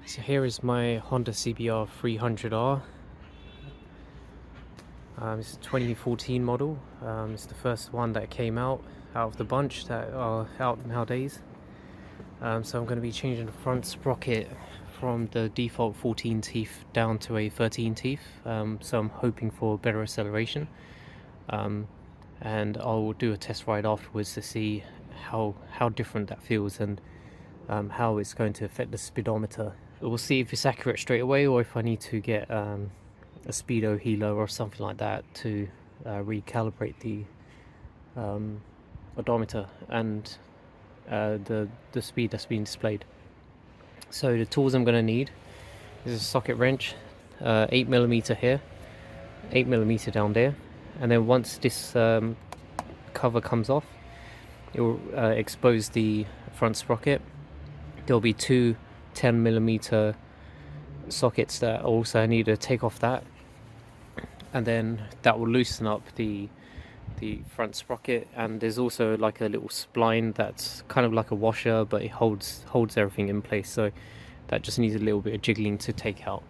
So here is my Honda CBR 300R. It's a 2014 model. It's the first one that came out of the bunch that are out nowadays. So I'm going to be changing the front sprocket from the default 14 teeth down to a 13 teeth. So I'm hoping for better acceleration. And I'll do a test ride afterwards to see how different that feels and how it's going to affect the speedometer. We'll see if it's accurate straight away or if I need to get a speedo healer or something like that to recalibrate the odometer and the speed that's being displayed. So the tools I'm going to need is a socket wrench, 8mm here, 8mm down there, and then once this cover comes off, it will expose the front sprocket. There'll be two 10mm sockets that also I need to take off that, and then that will loosen up the front sprocket. And there's also like a little spline that's kind of like a washer, but it holds everything in place, so that just needs a little bit of jiggling to take out.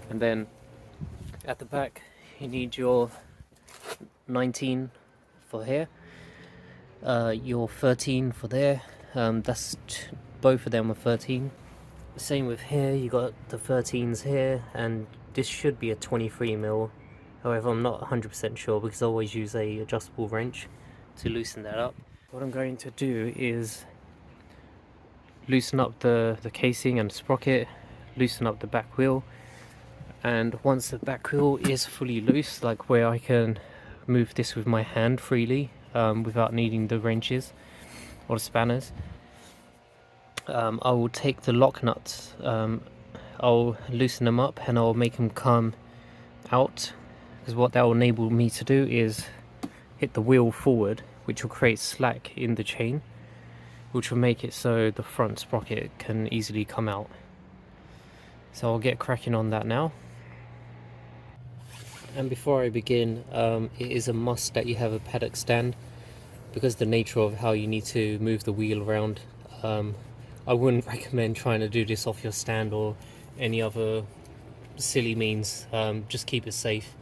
And then at the back you need your 19 for here, your 13 for there. That's both of them are 13. Same with here, you got the 13s here, and this should be a 23mm. However, I'm not 100% sure because I always use a adjustable wrench to loosen that up. What I'm going to do is loosen up the casing and sprocket, loosen up the back wheel, and once the back wheel is fully loose, like where I can move this with my hand freely without needing the wrenches or the spanners, I will take the lock nuts, I'll loosen them up and I'll make them come out, because what that will enable me to do is hit the wheel forward, which will create slack in the chain, which will make it so the front sprocket can easily come out. So I'll get cracking on that now. And before I begin, it is a must that you have a paddock stand, because the nature of how you need to move the wheel around. I wouldn't recommend trying to do this off your stand or any other silly means. Just keep it safe.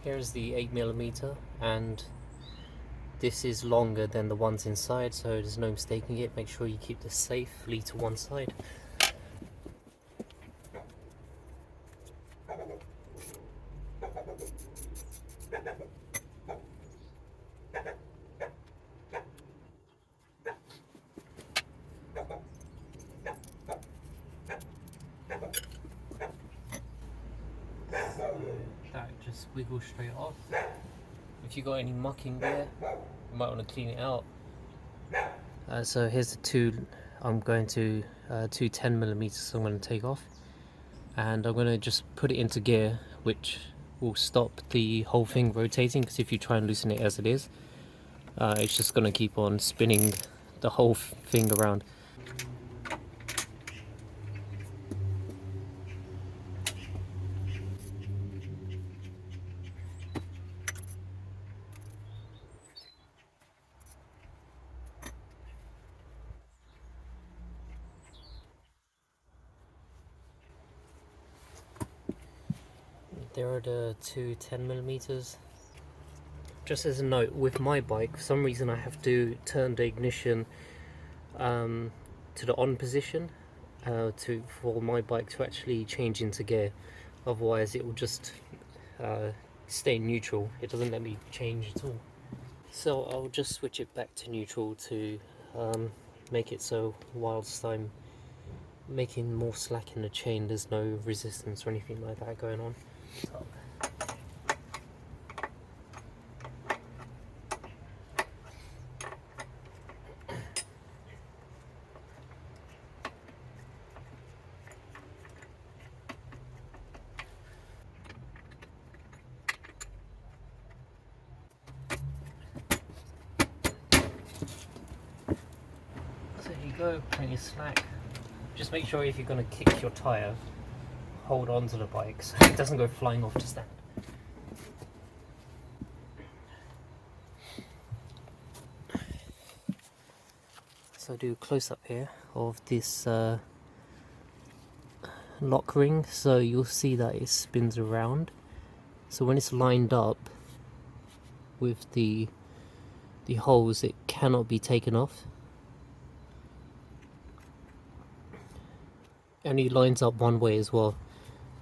Here's the 8mm, and this is longer than the ones inside, so there's no mistaking it. Make sure you keep this safely to one side. That just wiggles straight off. If you got any mucking there, you might want to clean it out. So here's the two. I'm going to two 10mm I'm going to take off, and I'm going to just put it into gear, which will stop the whole thing rotating, because if you try and loosen it as it is, it's just going to keep on spinning the whole thing around. There are the two 10mm. Just as a note, with my bike, for some reason I have to turn the ignition to the on position for my bike to actually change into gear. Otherwise it will just stay neutral. It doesn't let me change at all. So I'll just switch it back to neutral to make it so whilst I'm making more slack in the chain. There's no resistance or anything like that going on. So there you go, plenty of slack. Just make sure if you're going to kick your tyre, hold on to the bike so it doesn't go flying off the stand. So I'll do a close up here of this lock ring, so you'll see that it spins around. So when it's lined up with the holes, it cannot be taken off. It only lines up one way as well.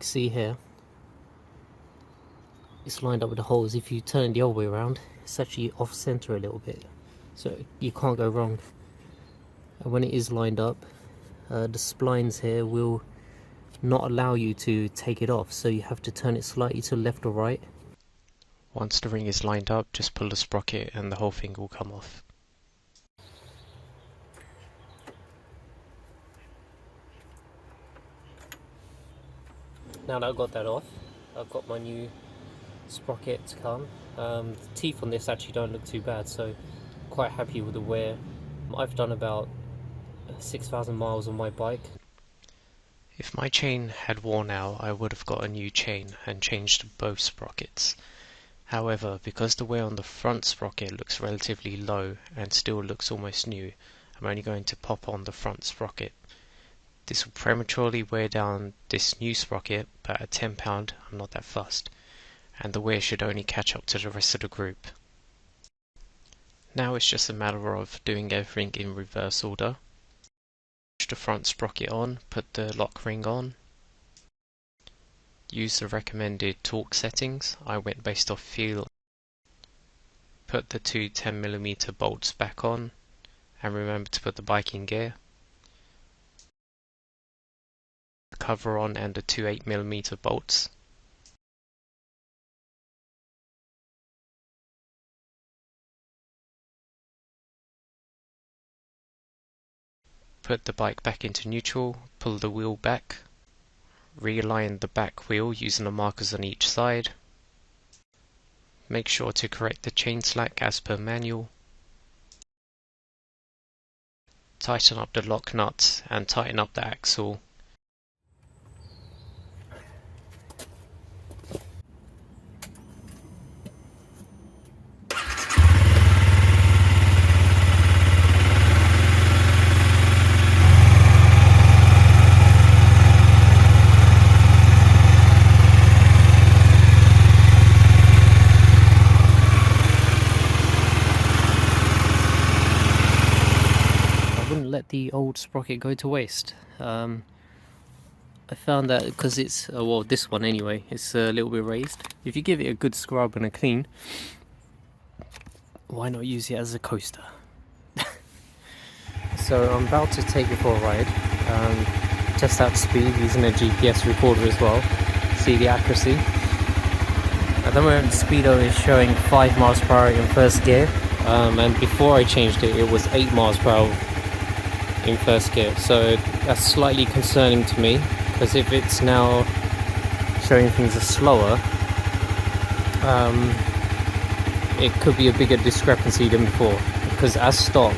See here, it's lined up with the holes. If you turn it the other way around, it's actually off center a little bit, so you can't go wrong. And when it is lined up, the splines here will not allow you to take it off, so you have to turn it slightly to left or right. Once the ring is lined up, just pull the sprocket and the whole thing will come off. Now that I've got that off, I've got my new sprocket to come. The teeth on this actually don't look too bad, so quite happy with the wear. I've done about 6,000 miles on my bike. If my chain had worn out, I would have got a new chain and changed both sprockets. However, because the wear on the front sprocket looks relatively low and still looks almost new, I'm only going to pop on the front sprocket. This will prematurely wear down this new sprocket, but at £10 I'm not that fussed, and the wear should only catch up to the rest of the group. Now it's just a matter of doing everything in reverse order. Push the front sprocket on, put the lock ring on. Use the recommended torque settings. I went based off feel. Put the two 10mm bolts back on, and remember to put the bike in gear. The cover on and the two 8mm bolts. Put the bike back into neutral, pull the wheel back, realign the back wheel using the markers on each side. Make sure to correct the chain slack as per manual. Tighten up the lock nuts and tighten up the axle. Let the old sprocket go to waste. I found that because it's well, this one anyway, it's a little bit raised. If you give it a good scrub and a clean, why not use it as a coaster? So I'm about to take it for a ride, test out speed using a GPS recorder as well, see the accuracy. At the moment speedo is showing 5 miles per hour in first gear, and before I changed it, it was 8 miles per hour in first gear, so that's slightly concerning to me, because if it's now showing things are slower, it could be a bigger discrepancy than before. Because as stock,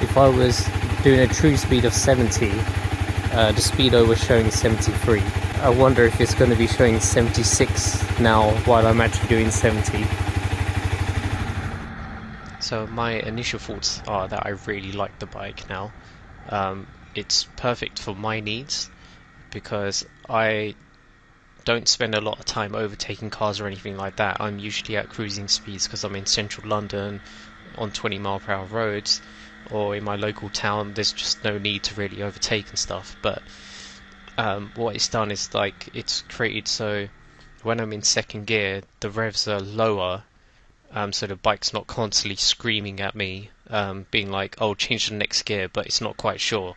if I was doing a true speed of 70, the speedo was showing 73. I wonder if it's going to be showing 76 now while I'm actually doing 70. So my initial thoughts are that I really like the bike now. It's perfect for my needs because I don't spend a lot of time overtaking cars or anything like that. I'm usually at cruising speeds because I'm in central London on 20-mile-per-hour roads, or in my local town there's just no need to really overtake and stuff. But what it's done is like it's created so when I'm in second gear the revs are lower, so the bike's not constantly screaming at me, being like, oh, change the next gear, but it's not quite sure.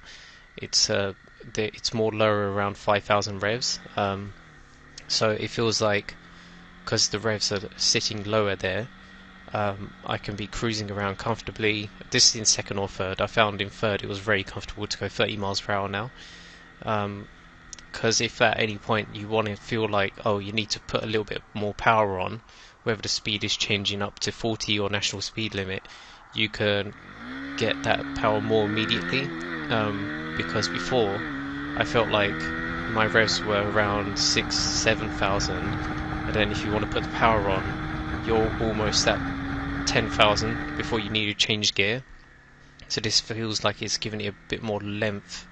it's more lower around 5,000 revs. So it feels like, because the revs are sitting lower there, I can be cruising around comfortably. This is in second or third. I found in third it was very comfortable to go 30 miles per hour now. Because if at any point you want to feel like, oh, you need to put a little bit more power on, whether the speed is changing up to 40 or national speed limit, you can get that power more immediately. Because before, I felt like my revs were around 6,000-7,000, and then if you want to put the power on, you're almost at 10,000 before you need to change gear. So this feels like it's giving it a bit more length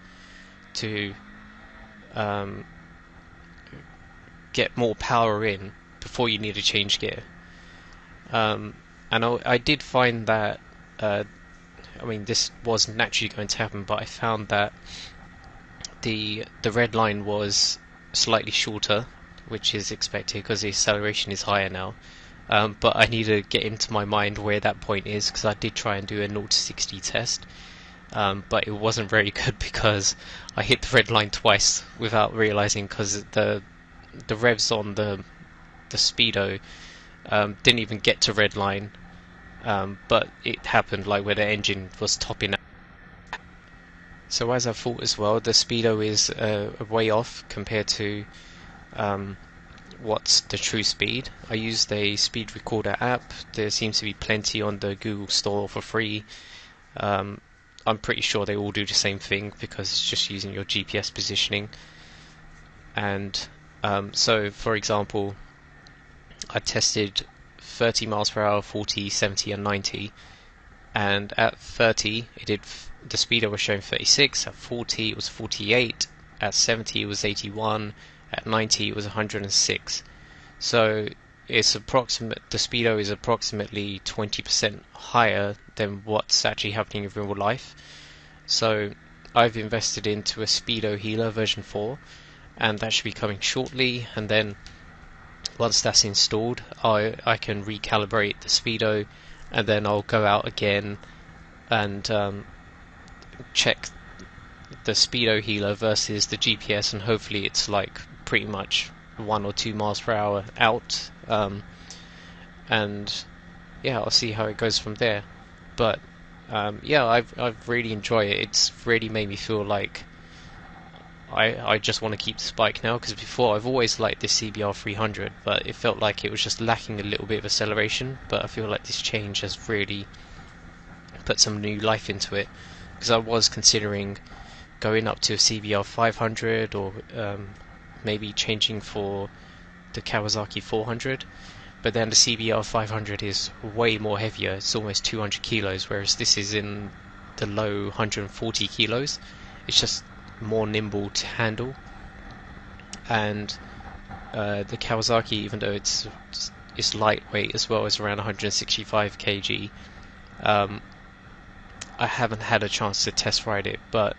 to get more power in before you need to change gear. And I did find that, I mean, this was naturally going to happen, but I found that the red line was slightly shorter, which is expected because the acceleration is higher now. But I need to get into my mind where that point is, because I did try and do a 0 to 60 test, but it wasn't very good because I hit the red line twice without realizing, because the revs on the speedo didn't even get to red line, but it happened like where the engine was topping out. So as I thought as well, the speedo is a way off compared to what's the true speed. I used a speed recorder app. There seems to be plenty on the Google Store for free. I'm pretty sure they all do the same thing because it's just using your GPS positioning. And so for example, I tested 30 miles per hour, 40, 70 and 90, and at 30 the speedo was showing 36, at 40 it was 48, at 70 it was 81, at 90 it was 106. So it's the speedo is approximately 20% higher than what's actually happening in real life. So I've invested into a speedo healer version 4, and that should be coming shortly, and then once that's installed, I can recalibrate the speedo, and then I'll go out again and check the speedo healer versus the GPS, and hopefully it's like pretty much 1 or 2 miles per hour out, and yeah, I'll see how it goes from there. But yeah, I've really enjoyed it. It's really made me feel like I just want to keep this bike now, because before I've always liked this CBR 300, but it felt like it was just lacking a little bit of acceleration. But I feel like this change has really put some new life into it, because I was considering going up to a CBR 500, or maybe changing for the Kawasaki 400, but then the CBR 500 is way more heavier. It's almost 200 kilos, whereas this is in the low 140 kilos. It's just more nimble to handle, and the Kawasaki, even though it's lightweight as well, is around 165 kg. I haven't had a chance to test ride it, but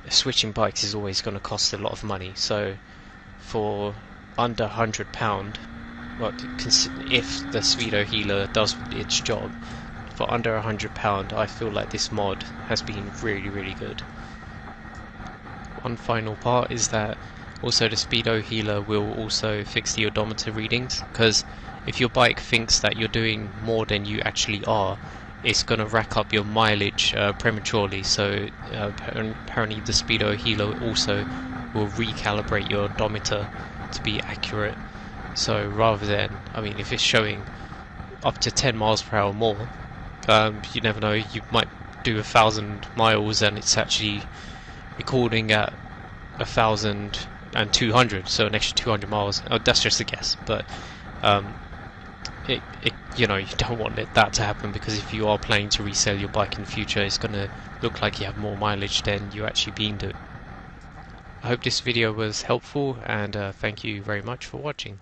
switching bikes is always going to cost a lot of money. So for under £100, well, if the speedo healer does its job, for under £100, I feel like this mod has been really, really good. One final part is that also the speedo healer will also fix the odometer readings, because if your bike thinks that you're doing more than you actually are, it's going to rack up your mileage prematurely. So apparently the speedo healer also will recalibrate your odometer to be accurate. So rather than, I mean, if it's showing up to 10 miles per hour more, you never know, you might do 1,000 miles and it's actually recording at 1,200, so an extra 200 miles. Oh, that's just a guess, but you know, you don't want that to happen, because if you are planning to resell your bike in the future, it's going to look like you have more mileage than you actually been doing. I hope this video was helpful, and thank you very much for watching.